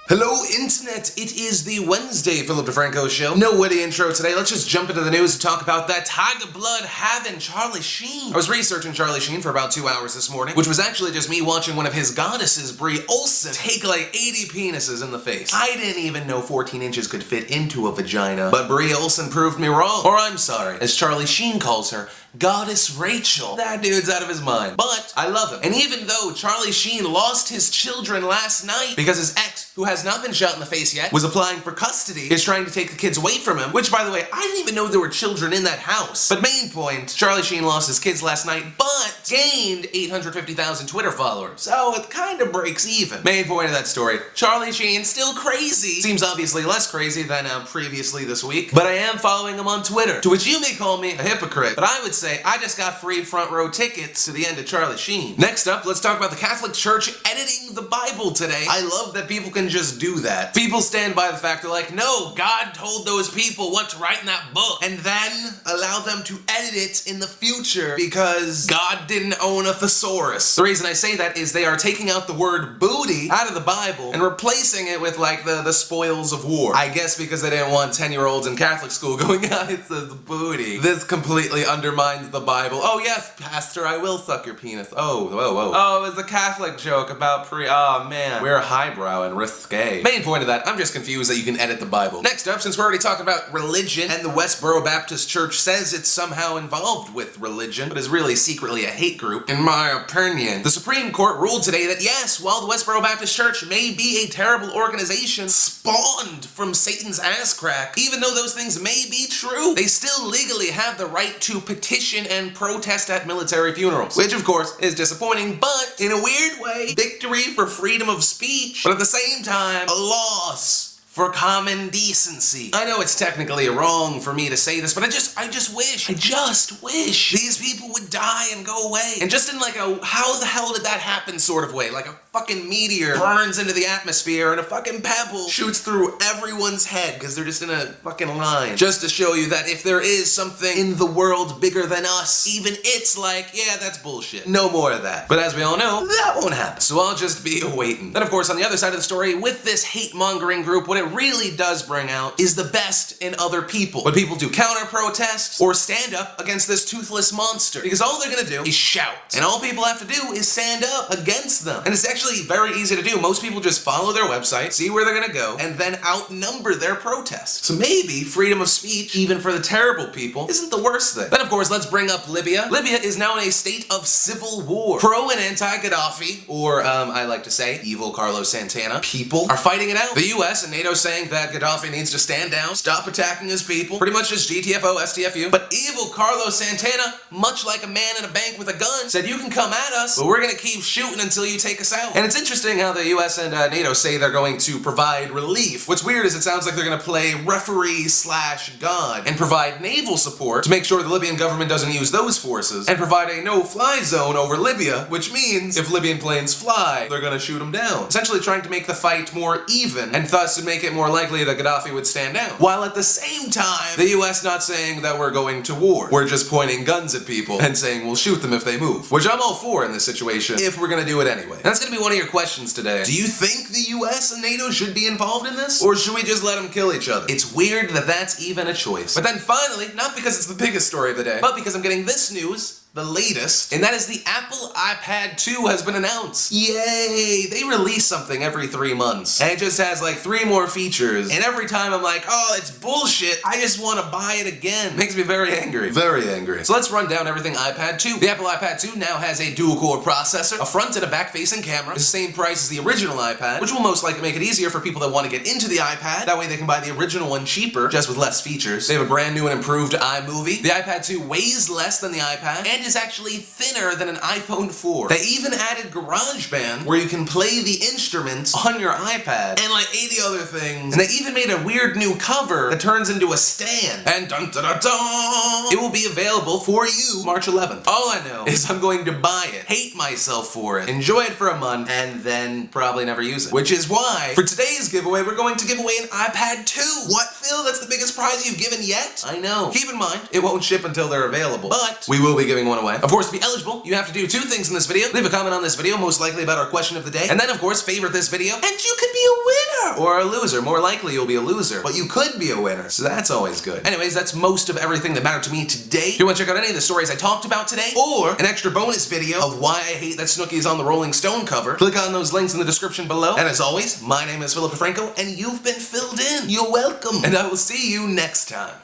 Hello, Internet! It is the Wednesday Philip DeFranco show. No witty intro today. Let's just jump into the news and talk about that tiger blood having Charlie Sheen. I was researching Charlie Sheen for about 2 hours this morning, which was actually just me watching one of his goddesses, Bree Olson, take like 80 penises in the face. I didn't even know 14 inches could fit into a vagina, but Bree Olson proved me wrong. Or I'm sorry, as Charlie Sheen calls her, Goddess Rachel. That dude's out of his mind. But I love him. And even though Charlie Sheen lost his children last night because his ex, who has not been shot in the face yet, was applying for custody, is trying to take the kids away from him, which, by the way, I didn't even know there were children in that house. But main point, Charlie Sheen lost his kids last night, but gained 850,000 Twitter followers. So it kind of breaks even. Main point of that story, Charlie Sheen still crazy. Seems obviously less crazy than previously this week, but I am following him on Twitter, to which you may call me a hypocrite, but I would say I just got free front row tickets to the end of Charlie Sheen. Next up, let's talk about the Catholic Church editing the Bible today. I love that people can just do that. People stand by the fact they're like, no, God told those people what to write in that book, and then allow them to edit it in the future because God didn't own a thesaurus. The reason I say that is they are taking out the word booty out of the Bible and replacing it with like the spoils of war. I guess because they didn't want 10-year-olds in Catholic school going, it says booty. This completely undermines the Bible. Oh yes, Pastor, I will suck your penis. Oh, it was a Catholic joke about oh man, we're highbrow and risque. Main point of that, I'm just confused that you can edit the Bible. Next up, since we're already talking about religion, and the Westboro Baptist Church says it's somehow involved with religion, but is really secretly a hate group, in my opinion, the Supreme Court ruled today that yes, while the Westboro Baptist Church may be a terrible organization spawned from Satan's ass crack, even though those things may be true, they still legally have the right to petition and protest at military funerals, which of course is disappointing, but in a weird way, victory for freedom of speech, but at the same time, a loss for common decency. I know it's technically wrong for me to say this, but I just wish these people would die and go away. And just in like a, how the hell did that happen sort of way, like a fucking meteor burns into the atmosphere and a fucking pebble shoots through everyone's head because they're just in a fucking line. Just to show you that if there is something in the world bigger than us, even it's like, yeah, that's bullshit. No more of that. But as we all know, that won't happen. So I'll just be awaiting. Then of course, on the other side of the story, with this hate-mongering group, what it really does bring out is the best in other people. When people do counter-protests or stand up against this toothless monster. Because all they're gonna do is shout. And all people have to do is stand up against them. And it's actually very easy to do. Most people just follow their website, see where they're gonna go, and then outnumber their protests. So maybe freedom of speech, even for the terrible people, isn't the worst thing. Then of course, let's bring up Libya. Libya is now in a state of civil war. Pro and anti-Gaddafi, or I like to say, evil Carlos Santana, people are fighting it out. The US and NATO saying that Gaddafi needs to stand down, stop attacking his people, pretty much just GTFO, STFU. But evil Carlos Santana, much like a man in a bank with a gun, said you can come at us, but we're gonna keep shooting until you take us out. And it's interesting how the US and NATO say they're going to provide relief. What's weird is it sounds like they're gonna play referee / God and provide naval support to make sure the Libyan government doesn't use those forces and provide a no-fly zone over Libya, which means if Libyan planes fly, they're gonna shoot them down. Essentially trying to make the fight more even and thus make it more likely that Gaddafi would stand down. While at the same time, the US not saying that we're going to war. We're just pointing guns at people and saying we'll shoot them if they move. Which I'm all for in this situation, if we're gonna do it anyway. And that's gonna be one of your questions today. Do you think the US and NATO should be involved in this? Or should we just let them kill each other? It's weird that that's even a choice. But then finally, not because it's the biggest story of the day, but because I'm getting this news, the latest, and that is the Apple iPad 2 has been announced. Yay! They release something every 3 months, and it just has like 3 more features, and every time I'm like, oh, it's bullshit, I just want to buy it again. Makes me very angry. Very angry. So let's run down everything iPad 2. The Apple iPad 2 now has a dual-core processor, a front and a back-facing camera. It's the same price as the original iPad, which will most likely make it easier for people that want to get into the iPad. That way they can buy the original one cheaper, just with less features. They have a brand new and improved iMovie. The iPad 2 weighs less than the iPad, and is actually thinner than an iPhone 4. They even added GarageBand, where you can play the instruments on your iPad, and like 80 other things. And they even made a weird new cover that turns into a stand. And dun dun dun dun! It will be available for you March 11th. All I know is I'm going to buy it, hate myself for it, enjoy it for a month, and then probably never use it. Which is why, for today's giveaway, we're going to give away an iPad 2. What Phil, that's the biggest prize you've given yet? I know. Keep in mind, it won't ship until they're available, but we will be giving one away. Of course, to be eligible, you have to do 2 things in this video. Leave a comment on this video, most likely about our question of the day, and then, of course, favorite this video, and you could be a winner! Or a loser. More likely you'll be a loser, but you could be a winner, so that's always good. Anyways, that's most of everything that mattered to me today. If you want to check out any of the stories I talked about today, or an extra bonus video of why I hate that Snooki is on the Rolling Stone cover, click on those links in the description below. And as always, my name is Philip DeFranco, and you've been filled in. You're welcome. And I will see you next time.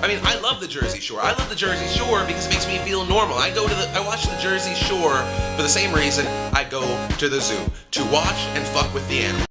I mean, I love the Jersey Shore. I love the Jersey Shore because it makes me feel normal. I watch the Jersey Shore for the same reason I go to the zoo, to watch and fuck with the animals.